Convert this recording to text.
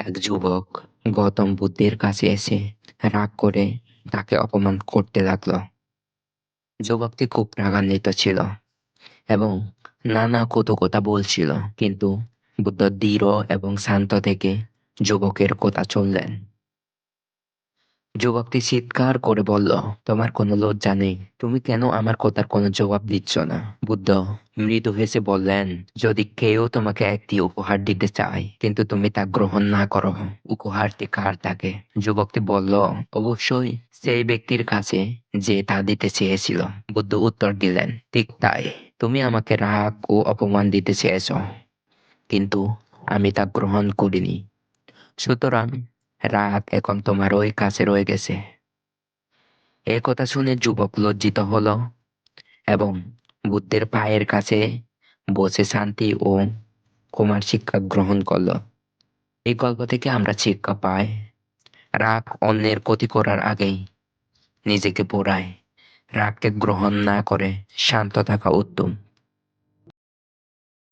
এক যুবক গৌতম বুদ্ধের কাছে এসে রাগ করে তাকে অপমান করতে লাগলো। যুবকটি খুব রাগান্বিত ছিল এবং নানা কটু কথা বলছিল, কিন্তু বুদ্ধ দৃঢ় এবং শান্ত থেকে যুবকের কথা শুনলেন। যুবকটি চিৎকার করে বলল, তোমার কোনো লজ্জা নেই? তুমি কেন আমার কথার কোনো জবাব দিচ্ছ না? বুদ্ধ মৃদু হেসে বললেন, যদি কেউ তোমাকে একটি উপহার দিতে চায় কিন্তু তুমি তা গ্রহণ না করো, উপহারটি কার থাকে? যুবকটি বলল, অবশ্যই সেই ব্যক্তির কাছে যে তা দিতে চেয়েছিল। বুদ্ধ উত্তর দিলেন, ঠিক তাই, তুমি আমাকে রাগ ও অপমান দিতে চেয়েছ, কিন্তু আমি তা গ্রহণ করিনি। সুতরাং রাগ এখন তোমার ওই কাছে রয়ে গেছে। এ কথা শুনে যুবক লজ্জিত হলো এবং বুদ্ধের পায়ের কাছে বসে শান্তি ও ক্ষমার শিক্ষা গ্রহণ করলো। এই গল্প থেকে আমরা শিক্ষা পাই, রাগ অন্যের ক্ষতি করার আগেই নিজেকে পোড়ায়। রাগকে গ্রহণ না করে শান্ত থাকা উত্তম।